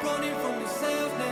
running from yourself now.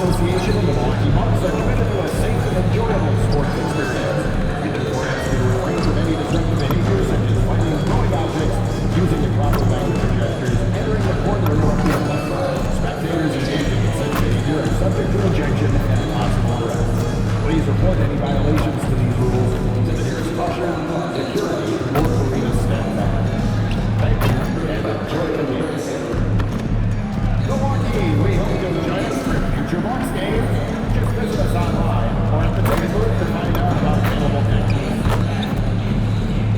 Association and the Milwaukee Bucks are committed to a safe and enjoyable sports experience. We therefore ask you to refrain from any disruptive behaviors such as fighting, throwing objects, using the proper language or gestures, entering the court or interrupting the play. Spectators engaging in such behavior are subject to ejection and possible arrest. Please report any violations to these rules to the nearest usher, security, or arena staff member. Thank you and enjoy the game. Milwaukee, we hope you'll join us for future Bucks games. Just visit us online or at the ticket booth to find out about available tickets.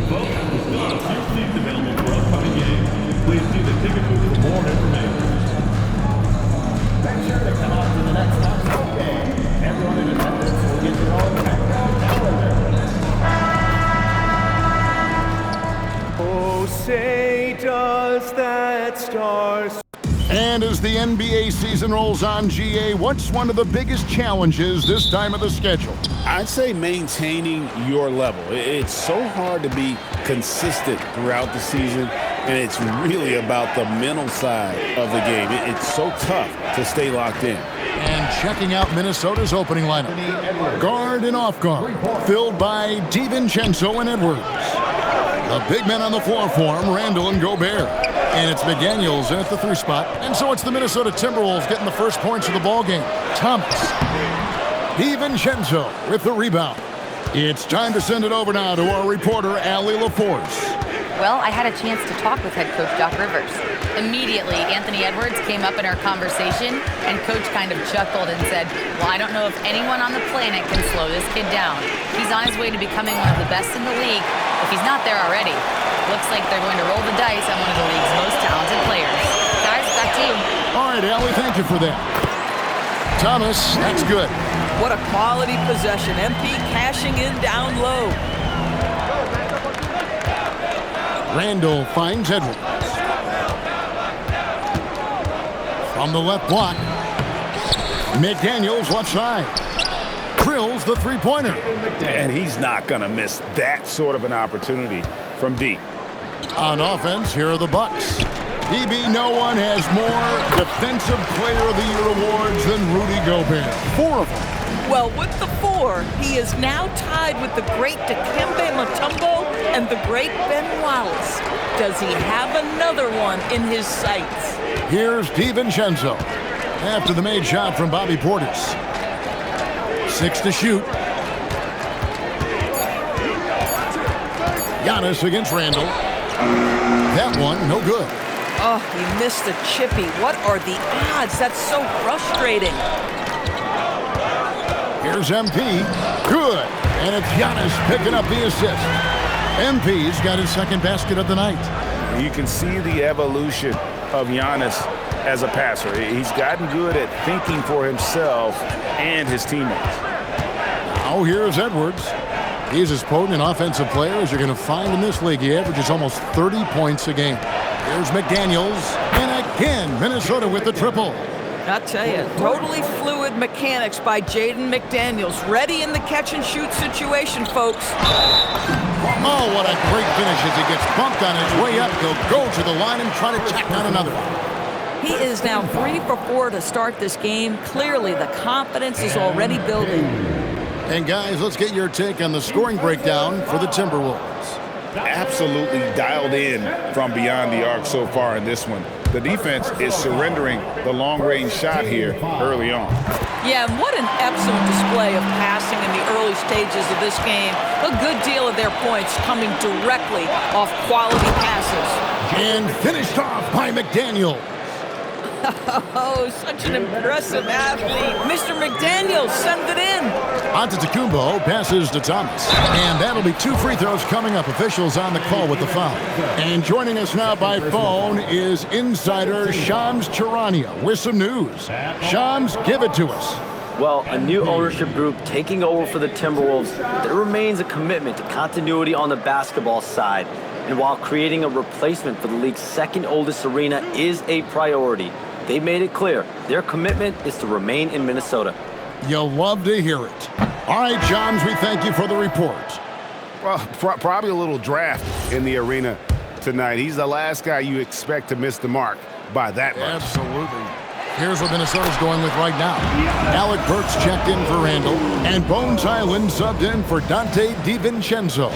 Folks, there's still a few seats available for upcoming games. Please see the ticket booth for more information. Make sure to come out to the next Bucks home game. Everyone in attendance will get their own countdown calendar. Oh, say does that star... And as the NBA season rolls on, GA, what's one of the biggest challenges this time of the schedule? I'd say maintaining your level. It's so hard to be consistent throughout the season, and it's really about the mental side of the game. It's so tough to stay locked in. And checking out Minnesota's opening lineup. Guard and off guard, filled by DiVincenzo and Edwards. The big men on the floor for him, Randall and Gobert. And it's McDaniels in at the 3 spot. And so it's the Minnesota Timberwolves getting the first points of the ball game. Thomas. DiVincenzo with the rebound. It's time to send it over now to our reporter, Allie LaForce. Well, I had a chance to talk with head coach Doc Rivers. Immediately, Anthony Edwards came up in our conversation, and coach kind of chuckled and said, well, I don't know if anyone on the planet can slow this kid down. He's on his way to becoming one of the best in the league, if he's not there already. Looks like they're going to roll the dice on one of the league's most talented players. Guys, back to you. All right, Allie, thank you for that. Thomas, that's good. What a quality possession. MP cashing in down low. Randall finds Edwards. From the left block. McDaniels left side. Drills the three-pointer. And he's not going to miss that sort of an opportunity from deep. On offense, here are the Bucks. DB, no one has more Defensive Player of the Year awards than Rudy Gobert. 4 of them. Well, with the 4, he is now tied with the great Dikembe Mutombo and the great Ben Wallace. Does he have another one in his sights? Here's DiVincenzo after the made shot from Bobby Portis. 6 to shoot. Giannis against Randall. That one, no good. Oh, he missed the chippy. What are the odds? That's so frustrating. Here's MP. Good. And it's Giannis picking up the assist. MP's got his second basket of the night. You can see the evolution of Giannis as a passer. He's gotten good at thinking for himself and his teammates. Now here's Edwards. He's as potent an offensive player as you're going to find in this league. He averages almost 30 points a game. Here's McDaniels. And again, Minnesota with the triple. I'll tell you, totally fluid mechanics by Jaden McDaniels. Ready in the catch-and-shoot situation, folks. Oh, what a great finish as he gets bumped on his way up. He'll go to the line and try to tack down another one. He is now 3 for 4 to start this game. Clearly, the confidence is already building. And guys, let's get your take on the scoring breakdown for the Timberwolves. Absolutely dialed in from beyond the arc so far in this one. The defense is surrendering the long-range shot here early on. Yeah, and what an excellent display of passing in the early stages of this game. A good deal of their points coming directly off quality passes. And finished off by McDaniel. Oh, such an impressive athlete. Mr. McDaniel, send it in. Antetokounmpo passes to Thomas. And that'll be 2 free throws coming up. Officials on the call with the foul. And joining us now by phone is insider Shams Charania with some news. Shams, give it to us. Well, a new ownership group taking over for the Timberwolves, there remains a commitment to continuity on the basketball side. And while creating a replacement for the league's second oldest arena is a priority, they made it clear their commitment is to remain in Minnesota. You'll love to hear it. All right, Shams, we thank you for the report. Well, probably a little draft in the arena tonight. He's the last guy you expect to miss the mark by that much. Absolutely. Here's what Minnesota's going with right now. Alec Burks checked in for Randall, and Bones Hyland subbed in for Dante DiVincenzo.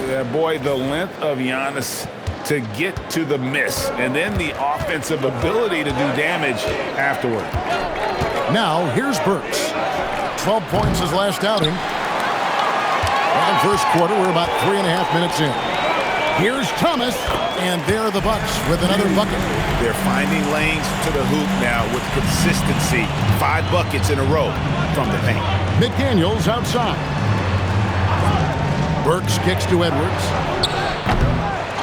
Yeah, boy, the length of Giannis to get to the miss, and then the offensive ability to do damage afterward. Now, here's Burks. 12 points his last outing. And first quarter, we're about 3.5 minutes in. Here's Thomas, and there are the Bucks with another bucket. They're finding lanes to the hoop now with consistency. 5 buckets in a row from the paint. McDaniels outside. Burks kicks to Edwards.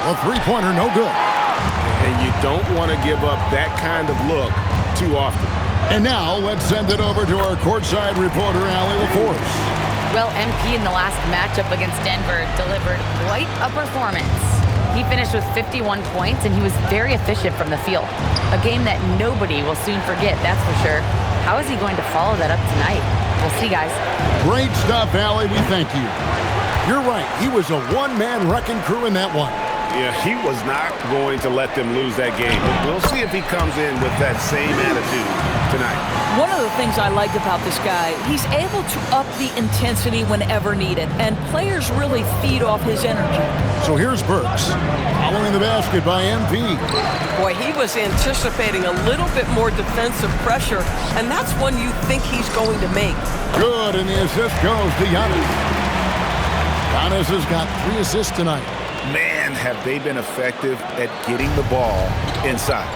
A three-pointer, no good. And you don't want to give up that kind of look too often. And now, let's send it over to our courtside reporter, Allie LaForce. Well, MP in the last matchup against Denver delivered quite a performance. He finished with 51 points, and he was very efficient from the field. A game that nobody will soon forget, that's for sure. How is he going to follow that up tonight? We'll see, guys. Great stuff, Allie. We thank you. You're right. He was a one-man wrecking crew in that one. Yeah, he was not going to let them lose that game. But we'll see if he comes in with that same attitude tonight. One of the things I like about this guy, he's able to up the intensity whenever needed, and players really feed off his energy. So here's Burks, following the basket by MP. Boy, he was anticipating a little bit more defensive pressure, and that's one you think he's going to make. Good, and the assist goes to Giannis. Giannis has got 3 assists tonight. Man, have they been effective at getting the ball inside.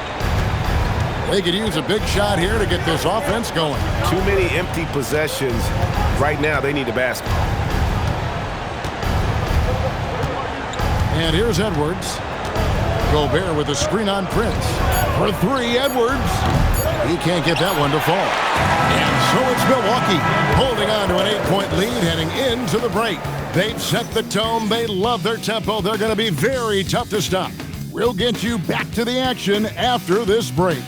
They could use a big shot here to get this offense going. Too many empty possessions. Right now, they need a basket. And here's Edwards. Gobert with a screen on Prince. For 3, Edwards. He can't get that one to fall. And so it's Milwaukee holding on to an 8-point lead heading into the break. They've set the tone. They love their tempo. They're going to be very tough to stop. We'll get you back to the action after this break.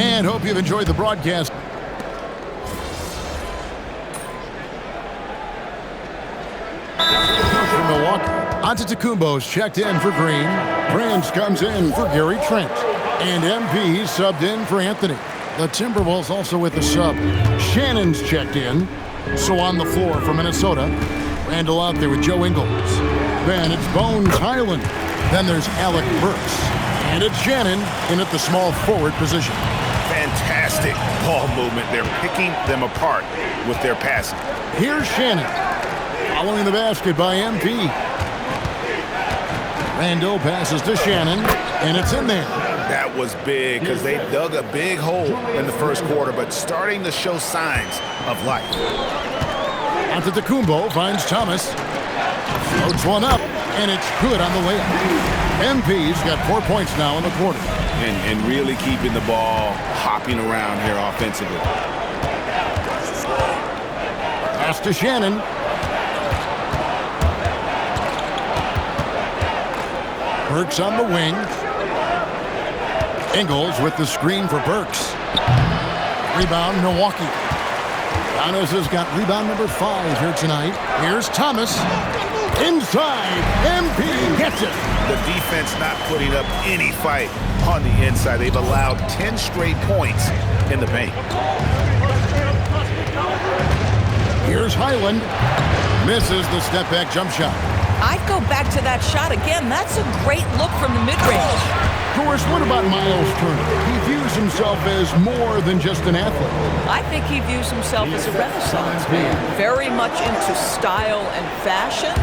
And hope you've enjoyed the broadcast. From Milwaukee, Antetokounmpo's checked in for Green. Prince comes in for Gary Trent. And MP subbed in for Anthony. The Timberwolves also with the sub. Shannon's checked in. So on the floor for Minnesota. Randall out there with Joe Ingles. Then it's Bones Hyland. Then there's Alec Burks. And it's Shannon in at the small forward position. Fantastic ball movement. They're picking them apart with their passing. Here's Shannon. Following the basket by MP. Randall passes to Shannon, and it's in there. That was big because they dug a big hole in the first quarter, but starting to show signs of life. Antetokounmpo finds Thomas. Floats one up, and it's good on the layup. MP's got 4 points now in the quarter. And really keeping the ball hopping around here offensively. Pass to Shannon. Burks on the wing. Ingles with the screen for Burks. Rebound, Milwaukee. Giannis has got rebound number 5 here tonight. Here's Thomas. Inside, MP gets it. The defense not putting up any fight on the inside. They've allowed 10 straight points in the paint. Here's Highland. Misses the step-back jump shot. I'd go back to that shot again. That's a great look from the mid-range. Of course, what about Miles Turner? He views himself as more than just an athlete. I think he views himself as a renaissance man, very much into style and fashion.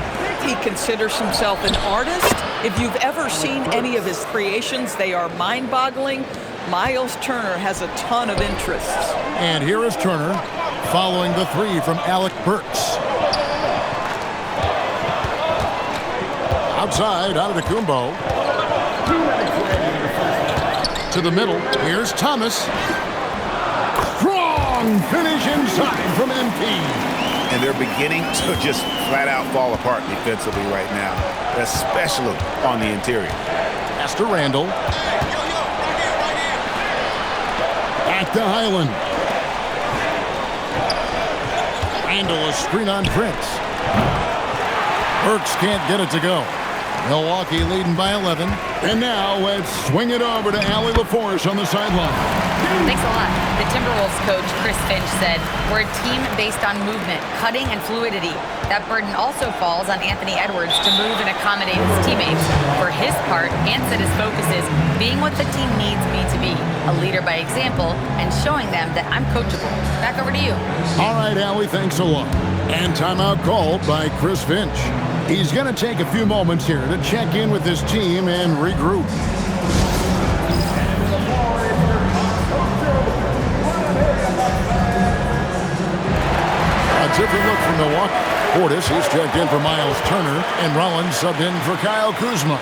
He considers himself an artist. If you've ever seen any of his creations, they are mind-boggling. Miles Turner has a ton of interests. And here is Turner following the three from Alec Burks. Outside, Antetokounmpo. To the middle, here's Thomas. Strong finish inside from MP. And they're beginning to just flat out fall apart defensively right now, especially on the interior. Pass to Randall. Back to Highland. Randall, a screen on Prince. Burks can't get it to go. Milwaukee leading by 11. And now let's swing it over to Allie LaForce on the sideline. Thanks a lot. The Timberwolves coach, Chris Finch, said, "We're a team based on movement, cutting, and fluidity. That burden also falls on Anthony Edwards to move and accommodate his teammates. For his part, Ant said his focus is being what the team needs me to be, a leader by example, and showing them that I'm coachable." Back over to you. All right, Allie, thanks a lot. And timeout called by Chris Finch. He's going to take a few moments here to check in with his team and regroup. A different look from Milwaukee. Portis, he's checked in for Miles Turner, and Rollins subbed in for Kyle Kuzma.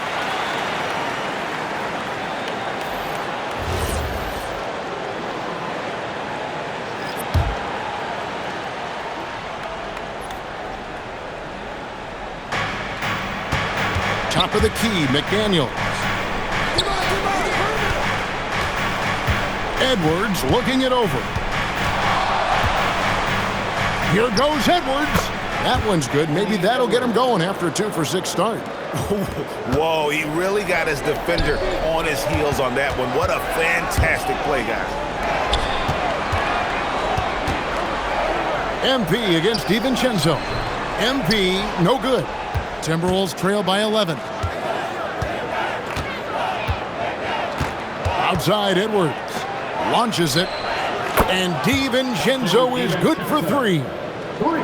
Top of the key, McDaniels. Edwards looking it over. Here goes Edwards. That one's good. Maybe that'll get him going after a 2-for-6 start. Whoa, he really got his defender on his heels on that one. What a fantastic play, guys. MP against DiVincenzo. MP, no good. Timberwolves trail by 11. Outside, Edwards launches it, and DiVincenzo is good for three.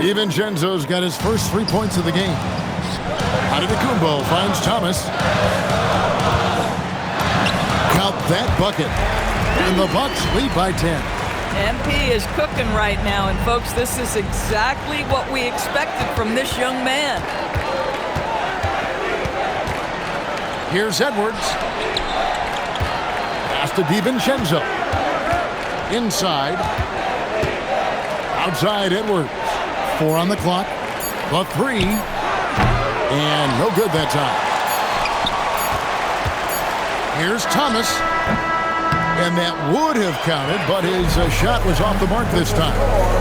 DiVincenzo's got his first 3 points of the game. Antetokounmpo finds Thomas. Count that bucket, and the Bucks lead by 10. MP is cooking right now, and folks, this is exactly what we expected from this young man. Here's Edwards. Pass to DiVincenzo. Inside. Outside Edwards. 4 on the clock. The 3. And no good that time. Here's Thomas. And that would have counted, but his shot was off the mark this time.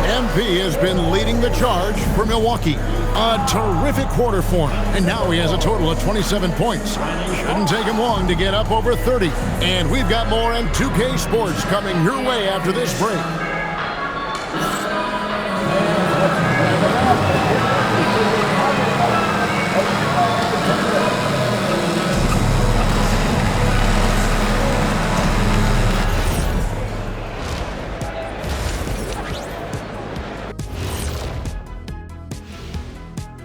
MP has been leading the charge for Milwaukee. A terrific quarter for him. And now he has a total of 27 points. Shouldn't take him long to get up over 30. And we've got more on 2K Sports coming your way after this break.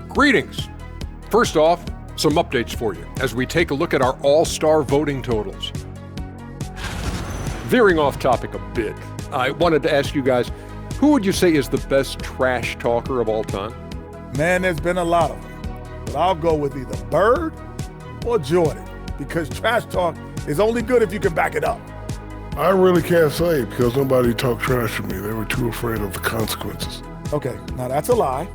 Greetings. First off, some updates for you as we take a look at our all-star voting totals. Veering off topic a bit, I wanted to ask you guys, who would you say is the best trash talker of all time? Man, there's been a lot of them, but I'll go with either Bird or Jordan, because trash talk is only good if you can back it up. I really can't say because nobody talked trash to me. They were too afraid of the consequences. Okay, now that's a lie.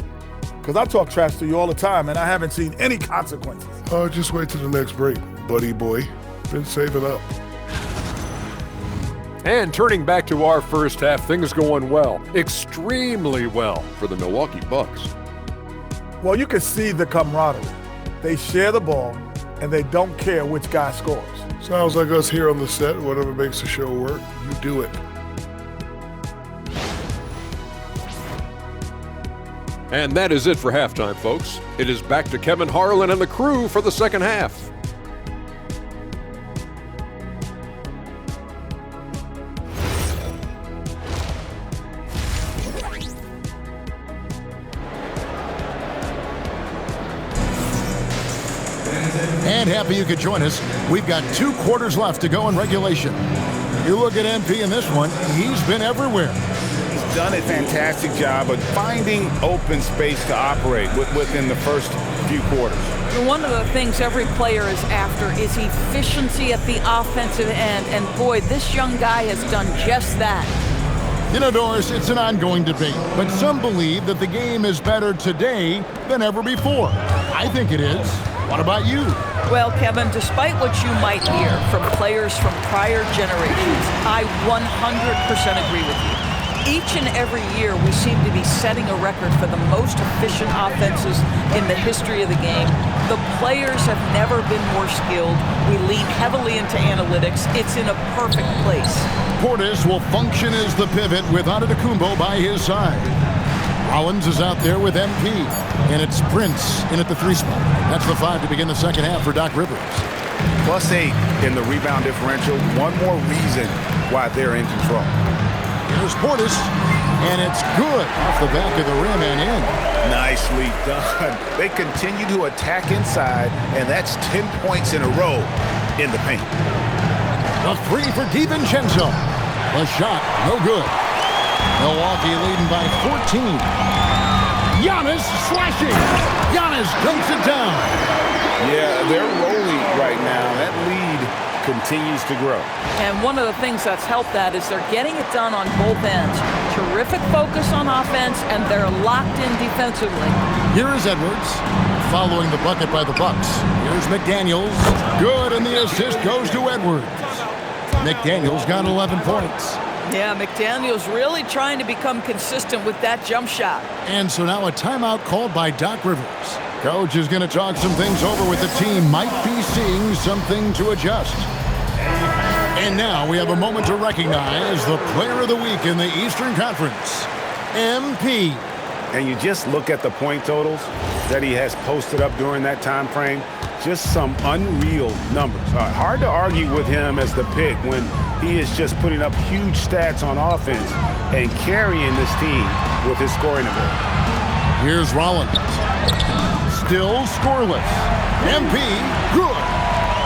Because I talk trash to you all the time, and I haven't seen any consequences. Just wait till the next break, buddy boy. Been saving up. And turning back to our first half, things going well, extremely well for the Milwaukee Bucks. Well, you can see the camaraderie. They share the ball, and they don't care which guy scores. Sounds like us here on the set. Whatever makes the show work, you do it. And that is it for halftime, folks. It is back to Kevin Harlan and the crew for the second half. And happy you could join us. We've got 2 quarters left to go in regulation. You look at MP in this one, he's been everywhere. He's done a fantastic job of finding open space to operate within the first few quarters. One of the things every player is after is efficiency at the offensive end, and boy, this young guy has done just that. You know, Doris, it's an ongoing debate, but some believe that the game is better today than ever before. I think it is. What about you? Well, Kevin, despite what you might hear from players from prior generations, I 100% agree with you. Each and every year, we seem to be setting a record for the most efficient offenses in the history of the game. The players have never been more skilled. We lean heavily into analytics. It's in a perfect place. Portis will function as the pivot with Antetokounmpo by his side. Rollins is out there with MP, and it's Prince in at the 3 spot. That's the 5 to begin the second half for Doc Rivers. +8 in the rebound differential. One more reason why they're in control. Here's Portis, and it's good off the back of the rim and in. Nicely done. They continue to attack inside, and that's 10 points in a row in the paint. The 3 for DiVincenzo. The shot, no good. Milwaukee leading by 14. Giannis slashing. Giannis dunks it down. Yeah, they're rolling right now. That lead continues to grow. And one of the things that's helped that is they're getting it done on both ends. Terrific focus on offense, and they're locked in defensively. Here is Edwards, following the bucket by the Bucks. Here's McDaniels. Good, and the assist goes to Edwards. McDaniels got 11 points. Yeah, McDaniels really trying to become consistent with that jump shot. And so now a timeout called by Doc Rivers. Coach is going to talk some things over with the team. Might be seeing something to adjust. And now we have a moment to recognize the player of the week in the Eastern Conference, MP. And you just look at the point totals that he has posted up during that time frame. Just some unreal numbers. Hard to argue with him as the pick when he is just putting up huge stats on offense and carrying this team with his scoring ability. Here's Rollins. Still scoreless. MP, good.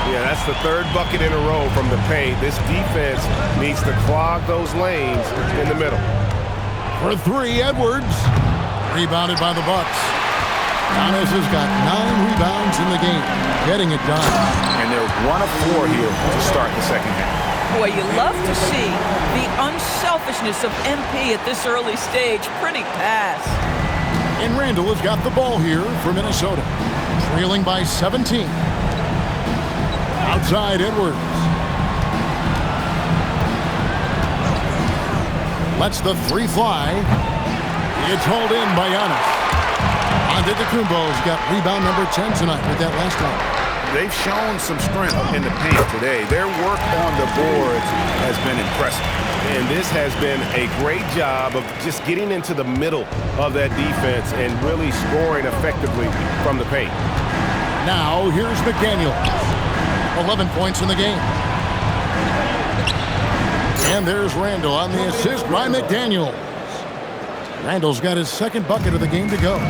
Yeah, that's the 3rd bucket in a row from the paint. This defense needs to clog those lanes in the middle. For 3, Edwards. Rebounded by the Bucks. Giannis has got 9 rebounds in the game, getting it done. And they're 1 of 4 here to start the second half. Boy, you love to see the unselfishness of MP at this early stage. Pretty pass. And Randall has got the ball here for Minnesota, trailing by 17. Outside Edwards. Lets the 3 fly. It's hauled in by Giannis. Antetokounmpo's got rebound number 10 tonight with that last one. They've shown some strength in the paint today. Their work on the boards has been impressive. And this has been a great job of just getting into the middle of that defense and really scoring effectively from the paint. Now, here's McDaniels. 11 points in the game. And there's Randall on the assist by McDaniels. Randall's got his 2nd bucket of the game to go.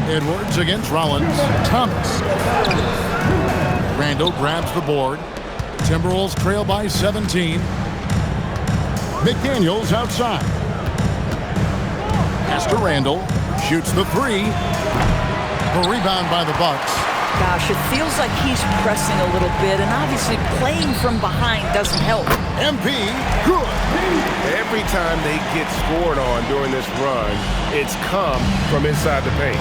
Edwards against Rollins. Thomas. Randall grabs the board. Timberwolves trail by 17. McDaniels outside. Pass to Randall. Shoots the 3. The rebound by the Bucks. Gosh, it feels like he's pressing a little bit, and obviously playing from behind doesn't help. MP, good. Every time they get scored on during this run, it's come from inside the paint.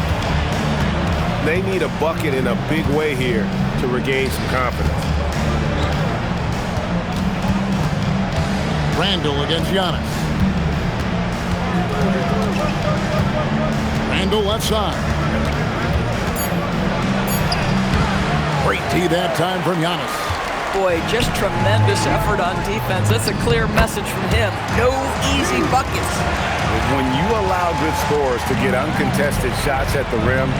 They need a bucket in a big way here to regain some confidence. Randall against Giannis. Randall left side. Great D that time from Giannis. Boy, just tremendous effort on defense. That's a clear message from him. No easy buckets. When you allow good scorers to get uncontested shots at the rim,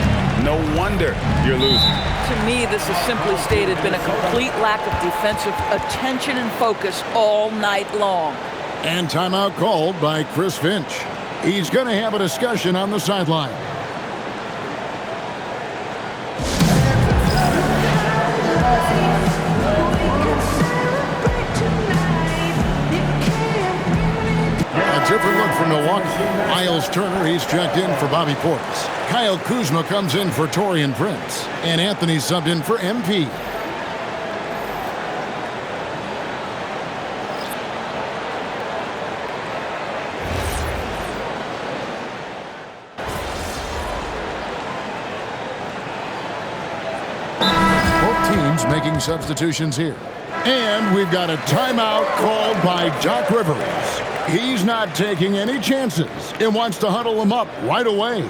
no wonder you're losing. To me, this has simply stated been a complete lack of defensive attention and focus all night long. And timeout called by Chris Finch. He's going to have a discussion on the sideline. A different look from Milwaukee. Miles Turner, he's checked in for Bobby Portis. Kyle Kuzma comes in for Taurean Prince. And Anthony subbed in for MP. Both teams making substitutions here. And we've got a timeout called by Doc Rivers. He's not taking any chances and wants to huddle them up right away.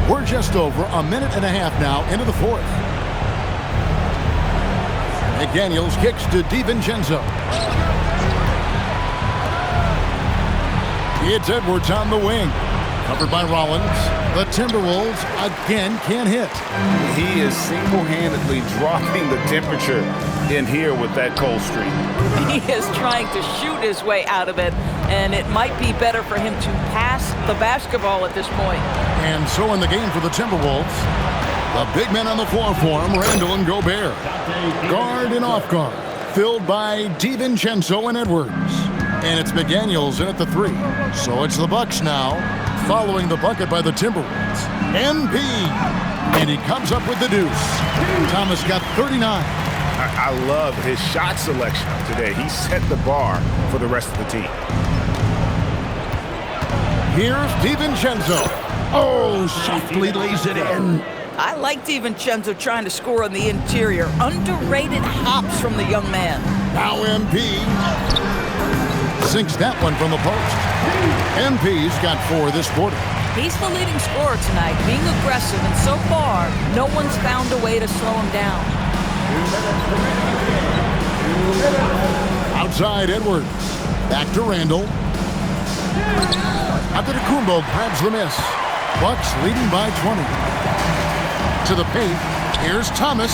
We're just over a minute and a half now into the fourth. McDaniels kicks to DiVincenzo. It's Edwards on the wing. Covered by Rollins. The Timberwolves again can't hit. He is single-handedly dropping the temperature in here with that cold streak. He is trying to shoot his way out of it, and it might be better for him to pass the basketball at this point. And so in the game for the Timberwolves, the big men on the floor for him, Randall and Gobert. Guard and off guard, filled by DiVincenzo and Edwards. And it's McDaniels in at the three. So it's the Bucks now, following the bucket by the Timberwolves. MP, and he comes up with the deuce. Thomas got 39. I love his shot selection today. He set the bar for the rest of the team. Here's DiVincenzo. Oh, softly lays it in. I like DiVincenzo trying to score on the interior. Underrated hops from the young man. Now MP sinks that one from the post. MP's got 4 this quarter. He's the leading scorer tonight, being aggressive, and so far, no one's found a way to slow him down. Outside Edwards. Back to Randall. Antetokounmpo grabs the miss. Bucks leading by 20. To the paint. Here's Thomas.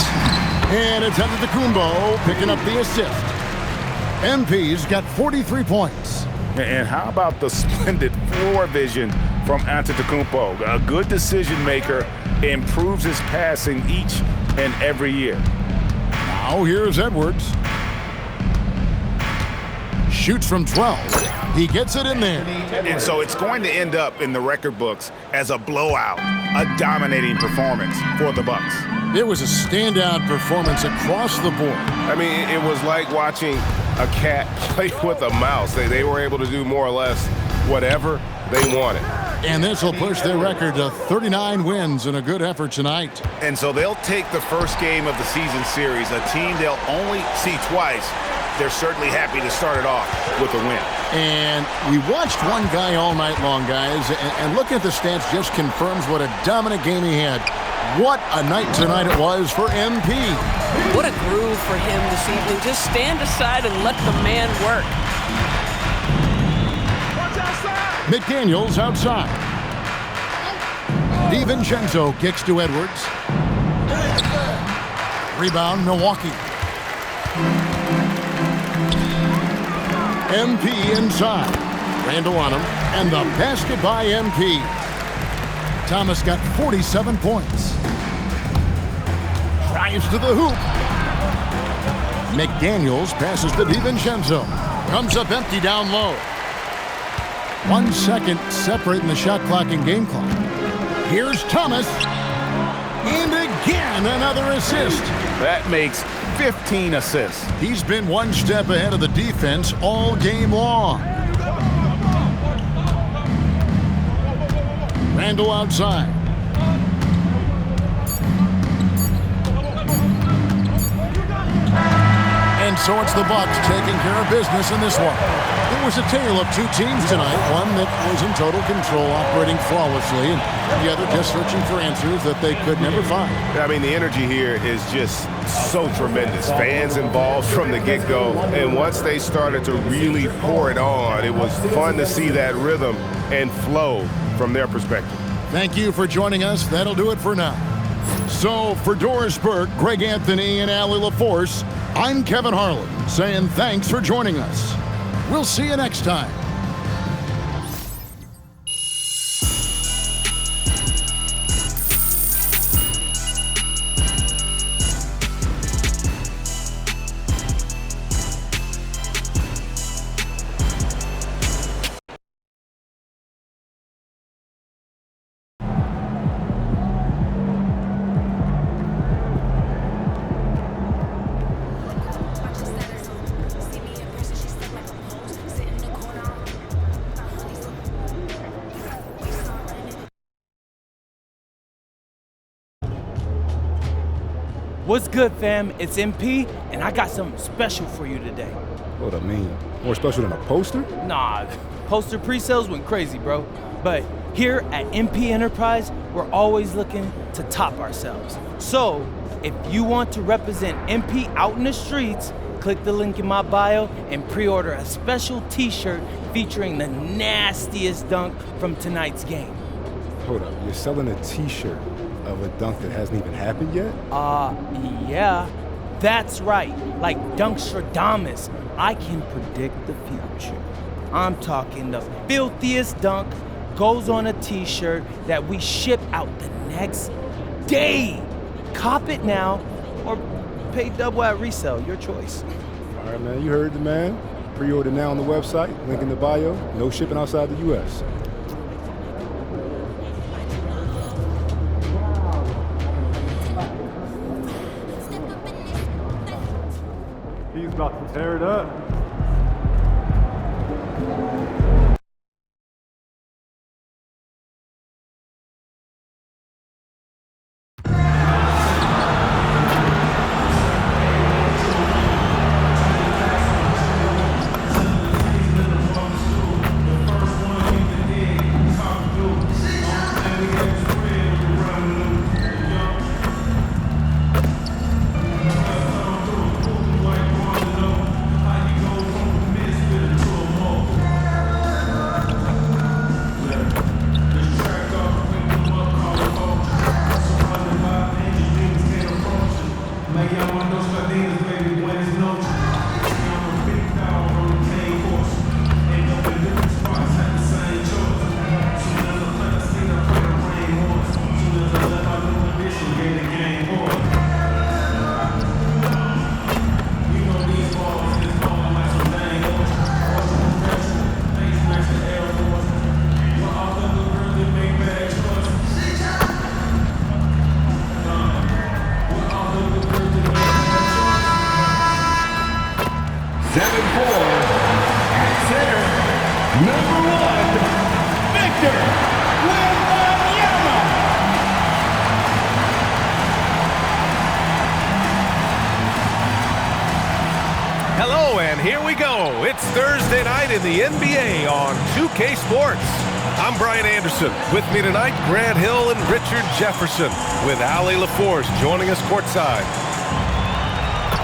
And it's Antetokounmpo picking up the assist. MP's got 43 points. And how about the splendid floor vision from Antetokounmpo? A good decision maker, improves his passing each and every year. Now here's Edwards. Shoots from 12. He gets it in there. And so it's going to end up in the record books as a blowout, a dominating performance for the Bucks. It was a standout performance across the board. I mean, it was like watching a cat play with a mouse. They were able to do more or less whatever they wanted. And this will push their record to 39 wins in a good effort tonight. And so they'll take the first game of the season series, a team they'll only see twice. They're certainly happy to start it off with a win. And we watched one guy all night long, guys, and looking at the stats just confirms what a dominant game he had. What a night tonight it was for MP. What a groove for him this evening. Just stand aside and let the man work. McDaniels outside. DiVincenzo kicks to Edwards. Rebound, Milwaukee. MP inside. Randall on him. And the basket by MP. Thomas got 47 points. Drives to the hoop. McDaniels passes to DiVincenzo. Comes up empty down low. 1 second separating the shot clock and game clock. Here's Thomas. And again, another assist. That makes 15 assists. He's been one step ahead of the defense all game long. Randall outside. so it's the Bucks taking care of business in this one. It was a tale of two teams tonight, one that was in total control, operating flawlessly, and the other just searching for answers that they could never find. I mean, the energy here is just so tremendous. Fans involved from the get-go, and once they started to really pour it on, it was fun to see that rhythm and flow from their perspective. Thank you for joining us. That'll do it for now. So for Doris Burke, Greg Anthony, and Allie LaForce, I'm Kevin Harlan saying thanks for joining us. We'll see you next time. What's good, fam? It's MP, and I got something special for you today. What I mean? More special than a poster? Nah, poster pre-sales went crazy, bro. But here at MP Enterprise, we're always looking to top ourselves. So, if you want to represent MP out in the streets, click the link in my bio and pre-order a special t-shirt featuring the nastiest dunk from tonight's game. Hold up, you're selling a t-shirt of a dunk that hasn't even happened yet? Yeah, that's right. Like Dunkstradamus, I can predict the future. I'm talking the filthiest dunk goes on a t-shirt that we ship out the next day. Cop it now or pay double at resale, your choice. All right, man, you heard the man. Pre-order now on the website, link in the bio. No shipping outside the U.S. He's about to tear it up. Hello, and here we go. It's Thursday night in the NBA on 2K Sports. I'm Brian Anderson. With me tonight, Grant Hill and Richard Jefferson, with Allie LaForce joining us courtside.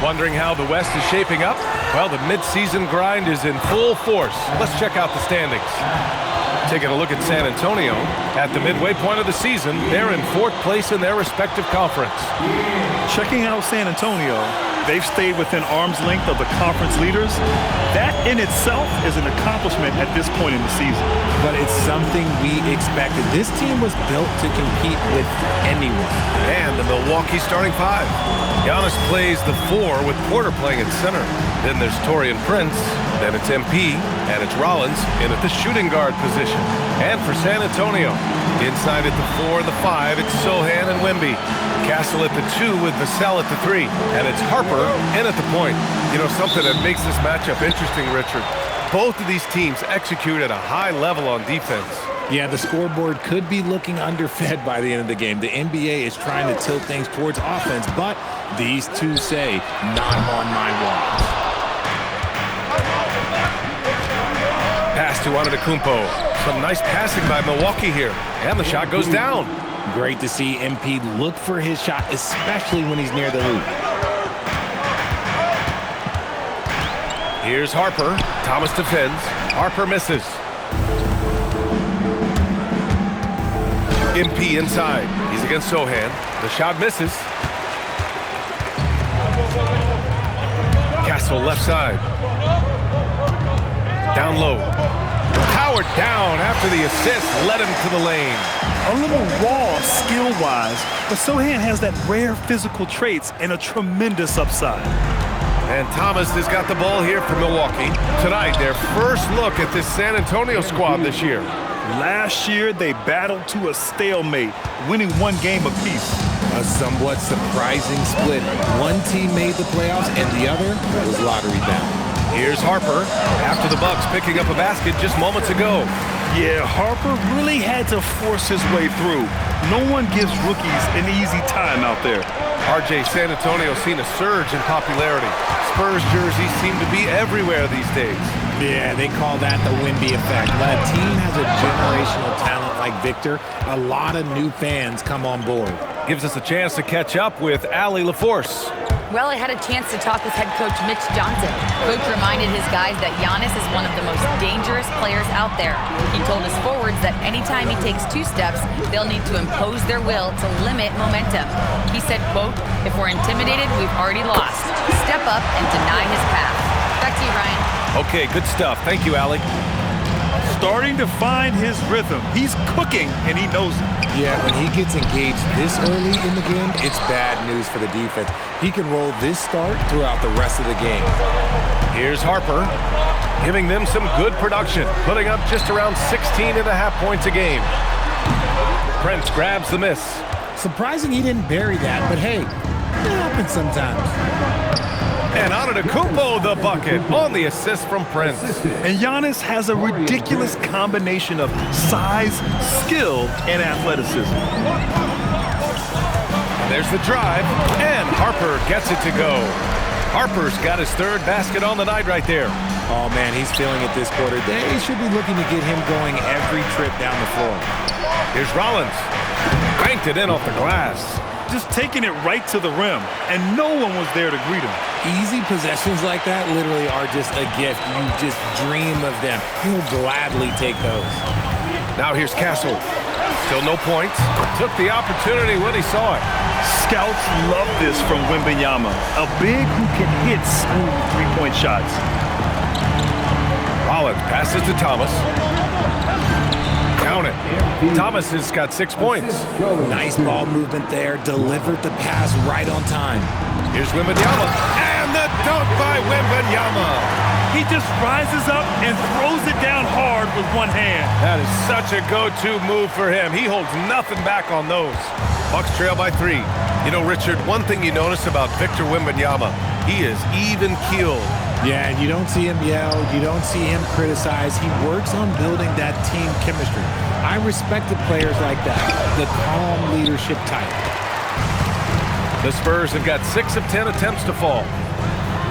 Wondering how the West is shaping up? Well, the midseason grind is in full force. Let's check out the standings. Taking a look at San Antonio. At the midway point of the season, they're in 4th place in their respective conference. Checking out San Antonio, they've stayed within arm's length of the conference leaders. That in itself is an accomplishment at this point in the season. But it's something we expected. This team was built to compete with anyone. And the Milwaukee starting 5. Giannis plays the 4 with Porter playing at center. Then there's Taurean Prince. Then it's MP. And it's Rollins in at the shooting guard position. And for San Antonio, inside at the 4 and the 5, it's Sohan and Wemby. Castle at the 2 with Vassell at the 3. And it's Harper in at the point. You know, something that makes this matchup interesting, Richard. Both of these teams execute at a high level on defense. Yeah, the scoreboard could be looking underfed by the end of the game. The NBA is trying to tilt things towards offense, but these two say, not on my watch. to Antetokounmpo. Some nice passing by Milwaukee here. And the shot goes down. Great to see MP look for his shot, especially when he's near the hoop. Here's Harper. Thomas defends. Harper misses. MP inside. He's against Sohan. The shot misses. Castle left side. Down low. Powered down after the assist led him to the lane. A little raw skill-wise, but Sohan has that rare physical traits and a tremendous upside. And Thomas has got the ball here for Milwaukee. Tonight, their first look at this San Antonio squad this year. Last year, they battled to a stalemate, winning one game apiece. A somewhat surprising split. One team made the playoffs and the other was lottery bound. Here's Harper after the Bucks picking up a basket just moments ago. Yeah, Harper really had to force his way through. No one gives rookies an easy time out there. RJ, San Antonio's seen a surge in popularity. Spurs jerseys seem to be everywhere these days. Yeah, they call that the Wemby effect. When a team has a generational talent like Victor, a lot of new fans come on board. Gives us a chance to catch up with Allie LaForce. Well, I had a chance to talk with head coach Mitch Johnson. Coach reminded his guys that Giannis is one of the most dangerous players out there. He told his forwards that anytime he takes 2 steps, they'll need to impose their will to limit momentum. He said, quote, "If we're intimidated, we've already lost. Step up and deny his path." Back to you, Ryan. Okay, good stuff. Thank you, Allie. Starting to find his rhythm. He's cooking, and he knows it. Yeah, when he gets engaged this early in the game, it's bad news for the defense. He can roll this start throughout the rest of the game. Here's Harper, giving them some good production, putting up just around 16.5 points a game. Prince grabs the miss. Surprising he didn't bury that, but hey, it happens sometimes. And Antetokounmpo the bucket on the assist from Prince. And Giannis has a ridiculous combination of size, skill, and athleticism. There's the drive, and Harper gets it to go. Harper's got his 3rd basket on the night right there. Oh, man, he's feeling it this quarter. They should be looking to get him going every trip down the floor. Here's Rollins. Banked it in off the glass. Just taking it right to the rim, and no one was there to greet him. Easy possessions like that literally are just a gift. You just dream of them. He'll gladly take those. Now here's Castle. Still no points. Took the opportunity when he saw it. Scouts love this from Wembanyama, a big who can hit smooth 3-point shots. Rollins passes to Thomas. Count it. Thomas has got 6 points. Nice ball movement there. Delivered the pass right on time. Here's Wembanyama. And the dunk by Wembanyama. He just rises up and throws it down hard with one hand. That is such a go-to move for him. He holds nothing back on those. Bucks trail by 3. You know, Richard, one thing you notice about Victor Wembanyama, he is even-keeled. Yeah, and you don't see him yell. You don't see him criticize. He works on building that team chemistry. I respect the players like that, the calm leadership type. The Spurs have got 6 of 10 attempts to fall.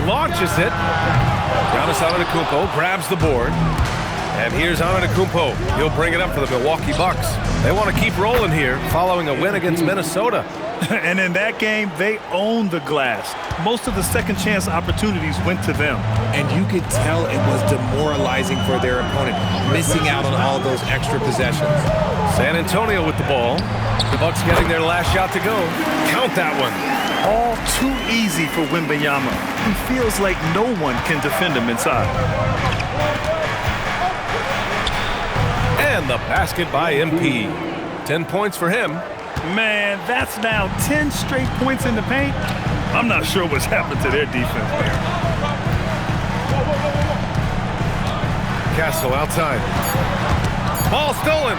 Launches it. Giannis Antetokounmpo grabs the board. And here's Antetokounmpo. He'll bring it up for the Milwaukee Bucks. They want to keep rolling here following a win against Minnesota. And in that game, they owned the glass. Most of the second chance opportunities went to them. And you could tell it was demoralizing for their opponent, missing out on all those extra possessions. San Antonio with the ball. The Bucks getting their last shot to go. Count that one. All too easy for Wembanyama. He feels like no one can defend him inside. And the basket by MP. 10 points for him. Man, that's now 10 straight points in the paint. I'm not sure what's happened to their defense there. Castle outside. Ball stolen.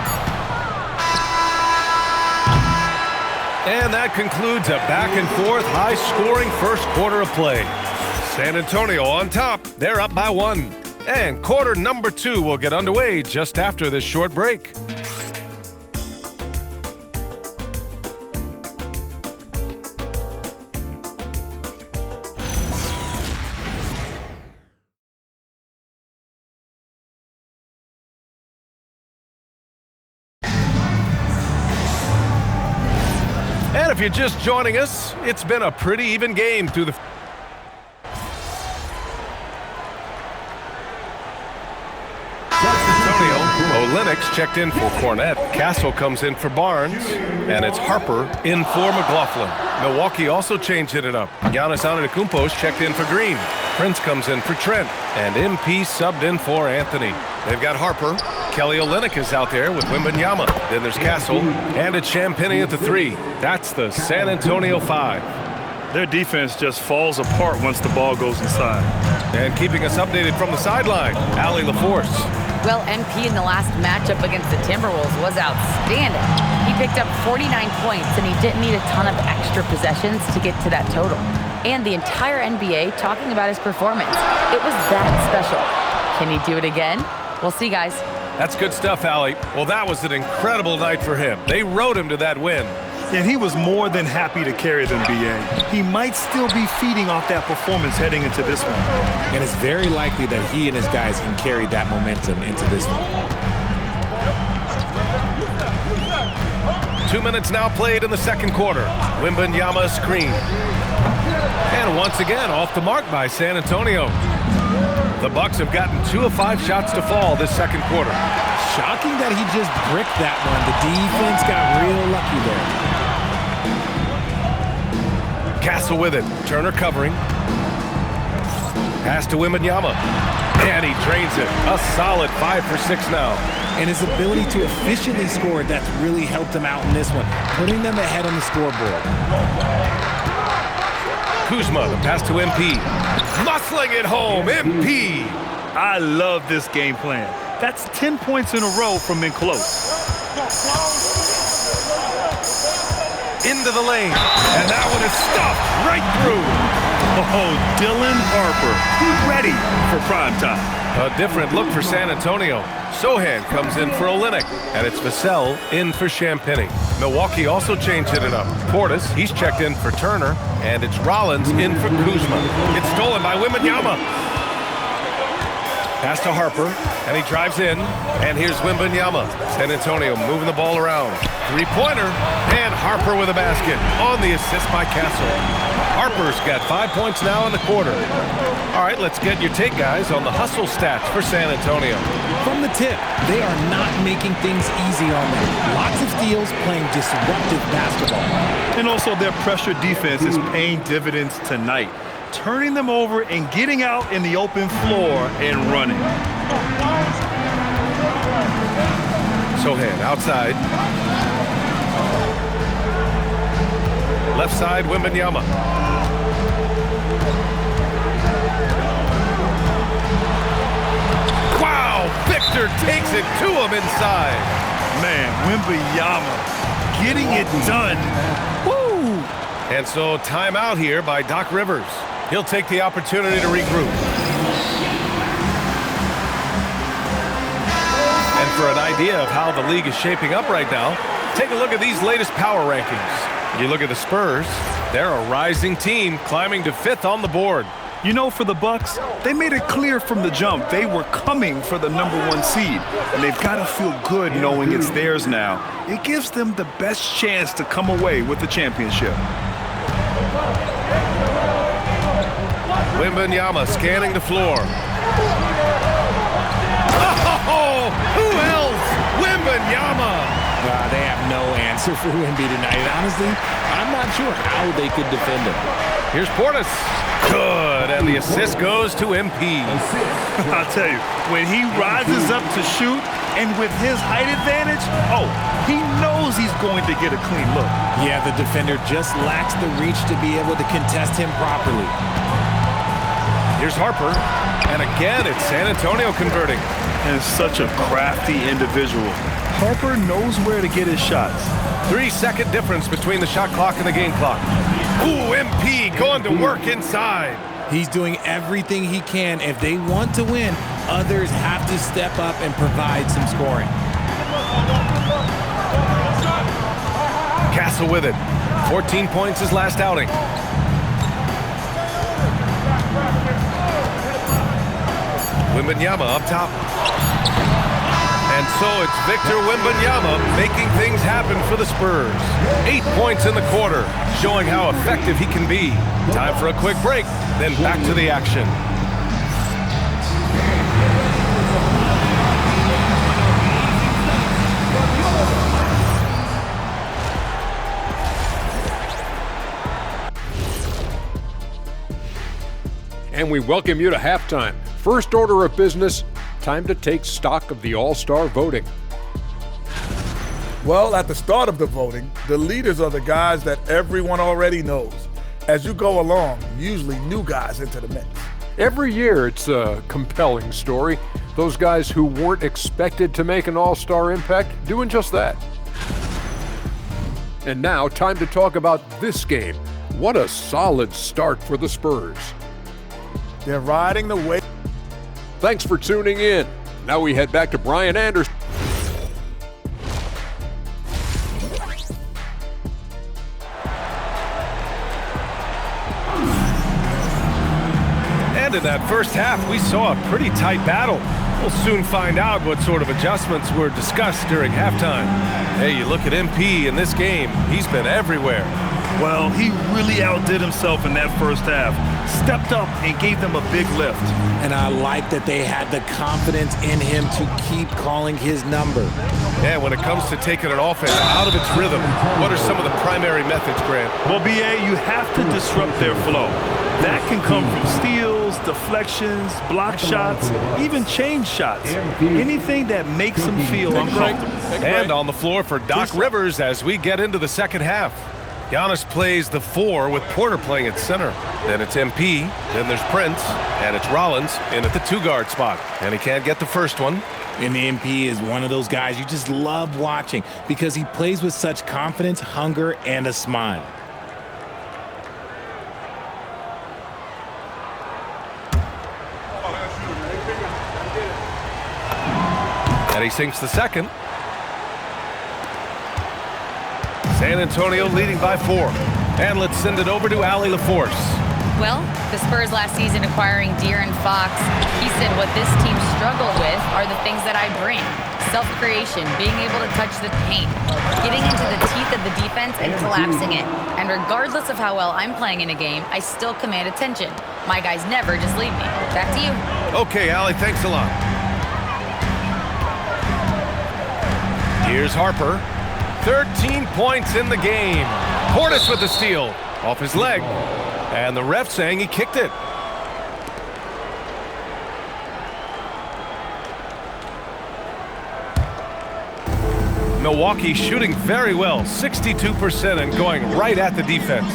And that concludes a back-and-forth, high-scoring first quarter of play. San Antonio on top. They're up by 1. And quarter number 2 will get underway just after this short break. And if you're just joining us, it's been a pretty even game through the... Olynyk checked in for Cornette. Castle comes in for Barnes. And it's Harper in for McLaughlin. Milwaukee also changed it up. Giannis Antetokounmpo's checked in for Green. Prince comes in for Trent. And MP subbed in for Anthony. They've got Harper. Kelly Olynyk is out there with Wembanyama. Then there's Castle. And it's Champagnie at the 3. That's the San Antonio 5. Their defense just falls apart once the ball goes inside. And keeping us updated from the sideline, Allie LaForce. Well, MP in the last matchup against the Timberwolves was outstanding. He picked up 49 points, and he didn't need a ton of extra possessions to get to that total. And the entire NBA talking about his performance. It was that special. Can he do it again? We'll see, guys. That's good stuff, Allie. Well, that was an incredible night for him. They rode him to that win. And he was more than happy to carry them, BA. He might still be feeding off that performance heading into this one. And it's very likely that he and his guys can carry that momentum into this one. 2 minutes now played in the second quarter. Wembanyama screen. And once again, off the mark by San Antonio. The Bucks have gotten 2 of 5 shots to fall this second quarter. Shocking that he just bricked that one. The defense got real lucky there. Castle with it. Turner covering. Pass to Wembanyama. And he drains it. A solid 5 for 6 now. And his ability to efficiently score, that's really helped him out in this one, putting them ahead on the scoreboard. Kuzma, the pass to MP. Muscling it home, MP. I love this game plan. That's 10 points in a row from in close. Into the lane. And that one is stuffed right through. Oh, Dylan Harper, ready for prime time. A different look for San Antonio. Sohan comes in for Olynyk, and it's Vassell in for Champagnie. Milwaukee also changed it up. Portis, he's checked in for Turner, and it's Rollins in for Kuzma. It's stolen by Wembanyama. Pass to Harper, and he drives in, and here's Wembanyama. San Antonio moving the ball around. Three-pointer, and Harper with a basket on the assist by Castle. Harper's got 5 points now in the quarter. All right, let's get your take, guys, on the hustle stats for San Antonio. From the tip, they are not making things easy on them. Lots of steals, playing disruptive basketball. And also their pressure defense is paying dividends tonight, turning them over and getting out in the open floor and running. Sohan outside. Left side, Wembanyama. Wow! Victor takes it to him inside. Man, Wembanyama getting it done. Woo! And so timeout here by Doc Rivers. He'll take the opportunity to regroup. And for an idea of how the league is shaping up right now, take a look at these latest power rankings. You look at the Spurs, they're a rising team climbing to 5th on the board. You know, for the Bucks, they made it clear from the jump they were coming for the #1 seed, and they've got to feel good knowing it's theirs now. It gives them the best chance to come away with the championship. Wembanyama scanning the floor. Oh, who else? Wembanyama! They have no answer for Wemby tonight. Honestly, I'm not sure how they could defend him. Here's Portis. Good, and the assist goes to MP. I'll tell you, when he rises up to shoot, and with his height advantage, oh, he knows he's going to get a clean look. Yeah, the defender just lacks the reach to be able to contest him properly. Here's Harper, and again, it's San Antonio converting. And such a crafty individual. Harper knows where to get his shots. 3-second difference between the shot clock and the game clock. Ooh, MP going to work inside. He's doing everything he can. If they want to win, others have to step up and provide some scoring. Castle with it. 14 points his last outing. Wembanyama up top. And so it's Victor Wembanyama making things happen for the Spurs. 8 points in the quarter, showing how effective he can be. Time for a quick break, then back to the action. And we welcome you to halftime. First order of business, time to take stock of the All-Star voting. Well, at the start of the voting, the leaders are the guys that everyone already knows. As you go along, usually new guys into the mix. Every year it's a compelling story. Those guys who weren't expected to make an All-Star impact doing just that. And now, time to talk about this game. What a solid start for the Spurs. They're riding the wave. Thanks for tuning in. Now we head back to Brian Anderson. And in that first half, we saw a pretty tight battle. We'll soon find out what sort of adjustments were discussed during halftime. Hey, you look at MP in this game, he's been everywhere. Well, he really outdid himself in that first half. Stepped up and gave them a big lift. And I like that they had the confidence in him to keep calling his number. Yeah, when it comes to taking an offense out of its rhythm, what are some of the primary methods, Grant? Well, BA, you have to disrupt their flow. That can come from steals, deflections, block shots, even change shots. Anything that makes them feel uncomfortable. And on the floor for Doc Rivers as we get into the second half. Giannis plays the 4 with Porter playing at center. Then it's MP, then there's Prince, and it's Rollins in at the 2-guard spot. And he can't get the first one. And MP is one of those guys you just love watching because he plays with such confidence, hunger, and a smile. And he sinks the second. San Antonio leading by 4. And let's send it over to Allie LaForce. Well, the Spurs last season acquiring De'Aaron Fox, he said what this team struggled with are the things that I bring. Self-creation, being able to touch the paint, getting into the teeth of the defense and collapsing it. And regardless of how well I'm playing in a game, I still command attention. My guys never just leave me. Back to you. Okay, Allie, thanks a lot. Here's Harper. 13 points in the game. Portis with the steal. Off his leg. And the ref saying he kicked it. Milwaukee shooting very well. 62% and going right at the defense.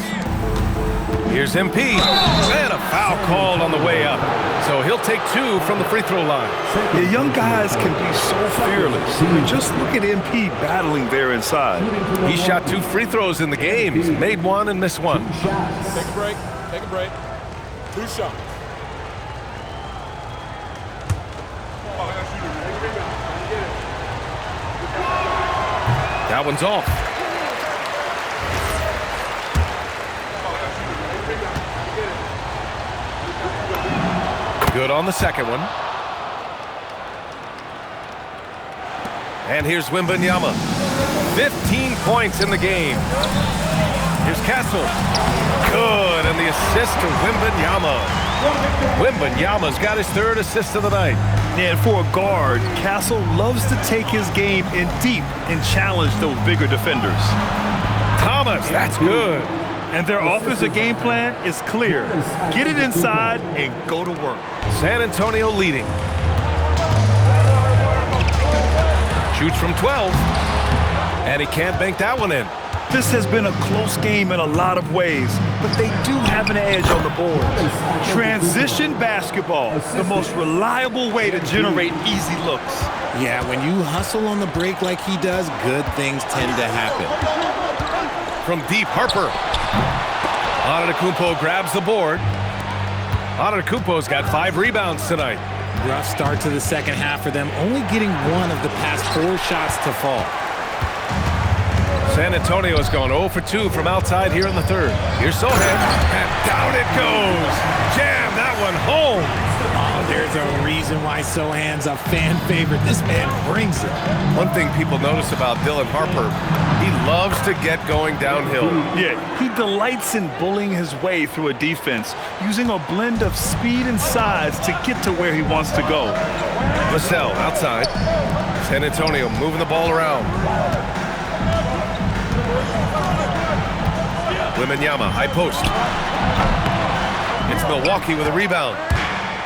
Here's MP. And a foul called on the way up. So he'll take 2 from the free throw line. The young guys can be so fearless. And just look at MP battling there inside. He shot 2 free throws in the game. He's made 1 and missed 1. Take a break. Take a break. 2 shots. That one's off. Good on the second one. And here's Wembanyama. 15 points in the game. Here's Castle. Good, and the assist to Wembanyama. Wembanyama's got his 3rd assist of the night. And for a guard, Castle loves to take his game in deep and challenge those bigger defenders. Thomas, that's good. And their offensive game plan is clear. Get it inside and go to work. San Antonio leading. Shoots from 12. And he can't bank that one in. This has been a close game in a lot of ways, but they do have an edge on the board. Transition basketball, the most reliable way to generate easy looks. Yeah, when you hustle on the break like he does, good things tend to happen. From deep, Harper. Antetokounmpo grabs the board. Antetokounmpo's got 5 rebounds tonight. Rough start to the second half for them, only getting 1 of the past 4 shots to fall. San Antonio has gone 0 for 2 from outside here in the third. Here's Sohan, and down it goes. Jam that one home. Oh, there's a reason why Sohan's a fan favorite. This man brings it. One thing people notice about Dylan Harper, he loves to get going downhill. Yeah, he delights in bullying his way through a defense, using a blend of speed and size to get to where he wants to go. Vassell outside. San Antonio moving the ball around. Wembanyama, high post. It's Milwaukee with a rebound.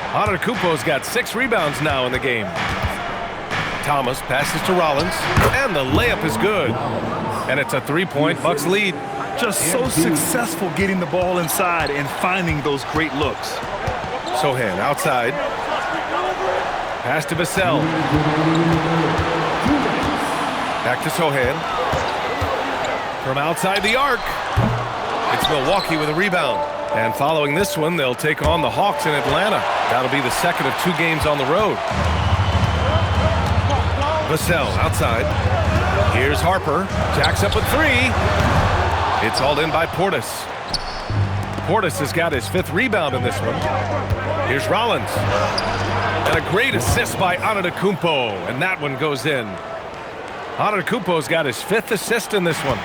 Antetokounmpo's got 6 rebounds now in the game. Thomas passes to Rollins, and the layup is good. And it's a 3-point Bucks lead. Just so successful getting the ball inside and finding those great looks. Sohan outside. Pass to Vassell. Back to Sohan. From outside the arc. It's Milwaukee with a rebound. And following this one, they'll take on the Hawks in Atlanta. That'll be the second of 2 games on the road. Vassell outside. Here's Harper. Jacks up with 3. It's hauled in by Portis. Portis has got his 5th rebound in this one. Here's Rollins. And a great assist by Antetokounmpo. And that one goes in. Antetokounmpo's got his 5th assist in this one.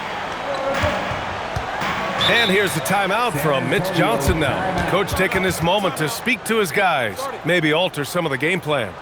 And here's the timeout from Mitch Johnson now. Coach taking this moment to speak to his guys. Maybe alter some of the game plan.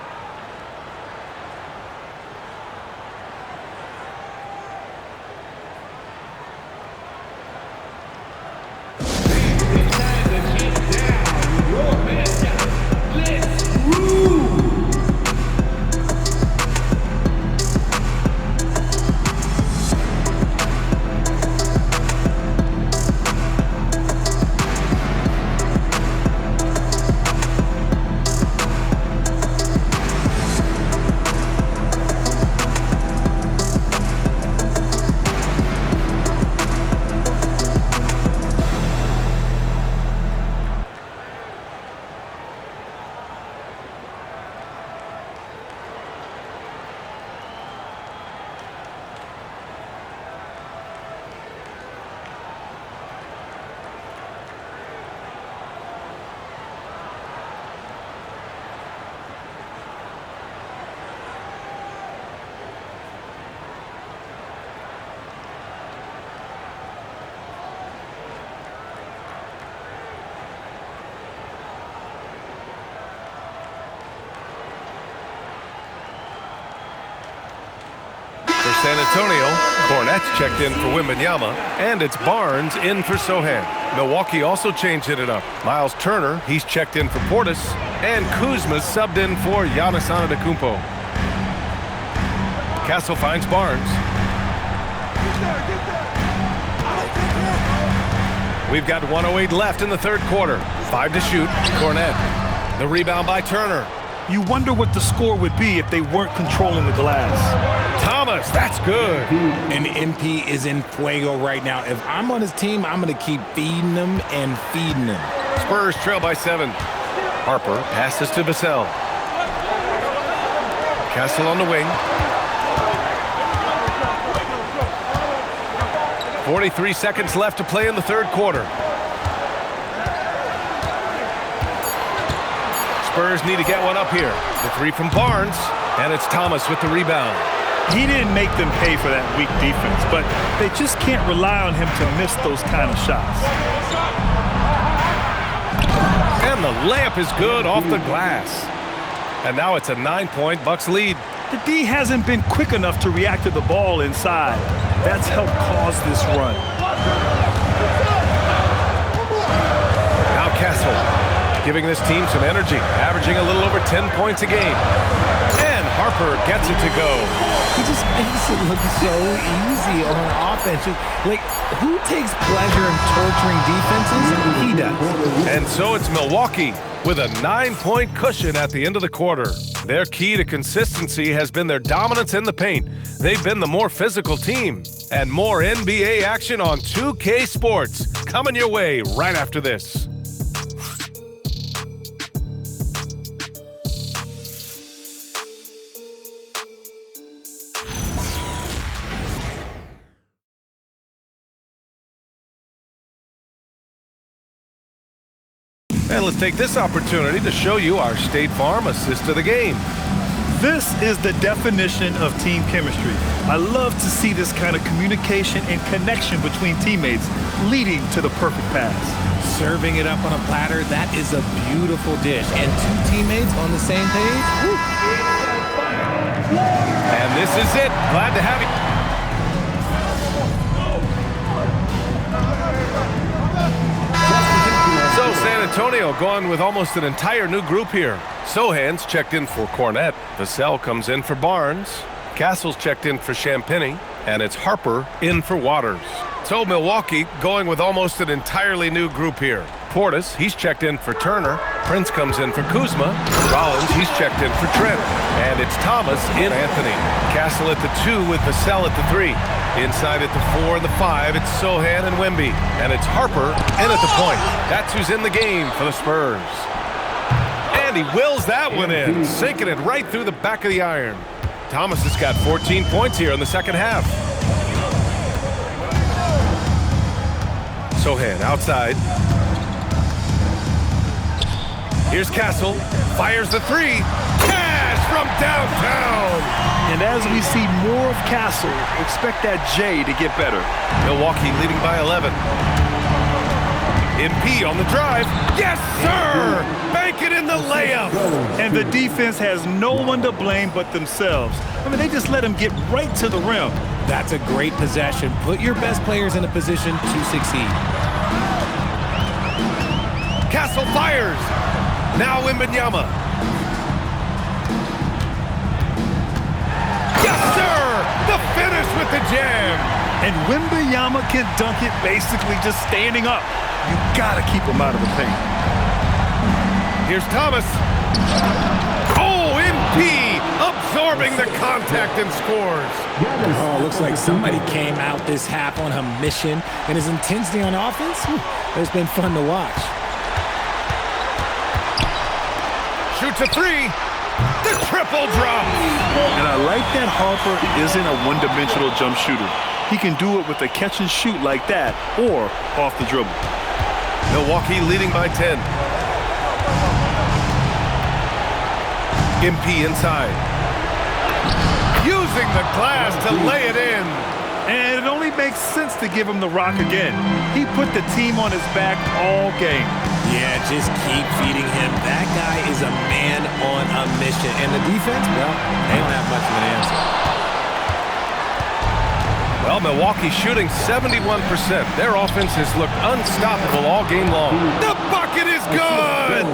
San Antonio, Kornet's checked in for Wembanyama, and it's Barnes in for Sohan. Milwaukee also changing it up. Miles Turner, he's checked in for Portis, and Kuzma's subbed in for Giannis Antetokounmpo. Castle finds Barnes. We've got 1:08 left in the third quarter. 5 to shoot. Kornet. The rebound by Turner. You wonder what the score would be if they weren't controlling the glass. Thomas, that's good. And MP is in fuego right now. If I'm on his team, I'm going to keep feeding him and feeding him. Spurs trail by 7. Harper passes to Vassell. Castle on the wing. 43 seconds left to play in the third quarter. Spurs need to get one up here. The 3 from Barnes, and it's Thomas with the rebound. He didn't make them pay for that weak defense, but they just can't rely on him to miss those kind of shots. And the layup is good off the glass. And now it's a 9-point Bucks lead. The D hasn't been quick enough to react to the ball inside. That's helped cause this run. Now Castle, giving this team some energy, averaging a little over 10 points a game. And Harper gets it to go. He just makes it look so easy on offense. Like, who takes pleasure in torturing defenses? He does. And so it's Milwaukee with a 9-point cushion at the end of the quarter. Their key to consistency has been their dominance in the paint. They've been the more physical team. And more NBA action on 2K Sports coming your way right after this. And let's take this opportunity to show you our State Farm assist of the game. This is the definition of team chemistry. I love to see this kind of communication and connection between teammates leading to the perfect pass. Serving it up on a platter, that is a beautiful dish. And two teammates on the same page. Woo. And this is it. Glad to have you. So San Antonio going with almost an entire new group here. Sohan's checked in for Cornett. Vassell comes in for Barnes. Castle's checked in for Champagny. And it's Harper in for Waters. So Milwaukee going with almost an entirely new group here. Portis, he's checked in for Turner. Prince comes in for Kuzma. Rollins, he's checked in for Trent. And it's Thomas in Anthony. Castle at the 2 with Vassell at the 3. Inside at the 4 and the 5, it's Sohan and Wemby. And it's Harper in at the point. That's who's in the game for the Spurs. And he wills that one in, sinking it right through the back of the iron. Thomas has got 14 points here in the second half. Sohan outside. Here's Castle. Fires the 3. Cash from downtown. And as we see more of Castle, expect that J to get better. Milwaukee leading by 11. MP on the drive. Yes, sir! Bank it in the layup. And the defense has no one to blame but themselves. I mean, they just let him get right to the rim. That's a great possession. Put your best players in a position to succeed. Castle fires. Now Wembanyama. Yes, sir! The finish with the jam. And Wembanyama can dunk it basically just standing up. You gotta keep him out of the paint. Here's Thomas. Oh, MP absorbing the contact and scores. Oh, looks like somebody came out this half on a mission. And his intensity on offense, it's been fun to watch. Shoots a 3. The triple drop. And I like that Harper isn't a one-dimensional jump shooter. He can do it with a catch and shoot like that or off the dribble. Milwaukee leading by 10. MP inside. Using the glass to lay it in. And it only makes sense to give him the rock again. He put the team on his back all game. Yeah, just keep feeding him. That guy is a man on a mission. And the defense, well, they don't have much of an answer. Well, Milwaukee shooting 71%. Their offense has looked unstoppable all game long. The bucket is good!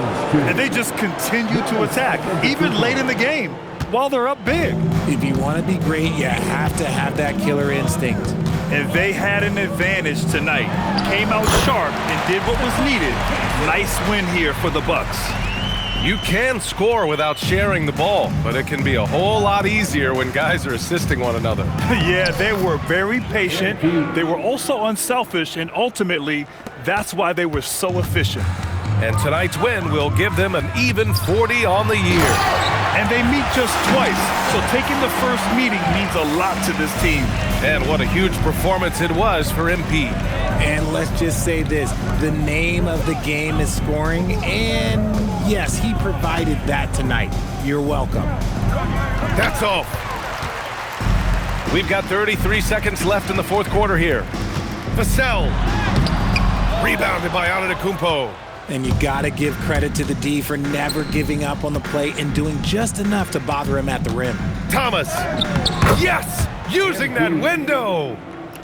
And they just continue to attack, even late in the game, while they're up big. If you want to be great, you have to have that killer instinct. And they had an advantage tonight. Came out sharp and did what was needed. Nice win here for the Bucks. You can score without sharing the ball, but it can be a whole lot easier when guys are assisting one another. Yeah, they were very patient. They were also unselfish, and ultimately, that's why they were so efficient. And tonight's win will give them an even 40 on the year. And they meet just twice, so taking the first meeting means a lot to this team. And what a huge performance it was for MP. And let's just say this, the name of the game is scoring, and yes, he provided that tonight. You're welcome. That's all. We've got 33 seconds left in the fourth quarter here. Vassell. Rebounded by Antetokounmpo. And you got to give credit to the D for never giving up on the play and doing just enough to bother him at the rim. Thomas. Yes! Using that window.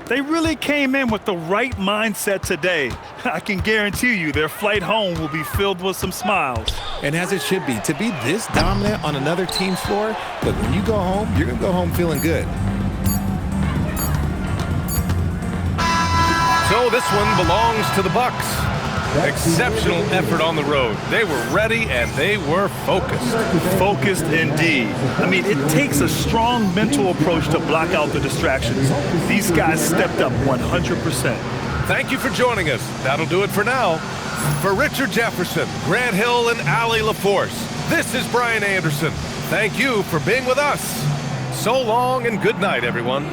They really came in with the right mindset today. I can guarantee you their flight home will be filled with some smiles. And as it should be, to be this dominant on another team's floor, look, when you go home, you're going to go home feeling good. So this one belongs to the Bucks. Exceptional effort on the road. They were ready and they were focused. Focused indeed. I mean, it takes a strong mental approach to block out the distractions. These guys stepped up 100%. Thank you for joining us. That'll do it for now. For Richard Jefferson, Grant Hill, and Allie LaForce, this is Brian Anderson. Thank you for being with us. So long and good night, everyone.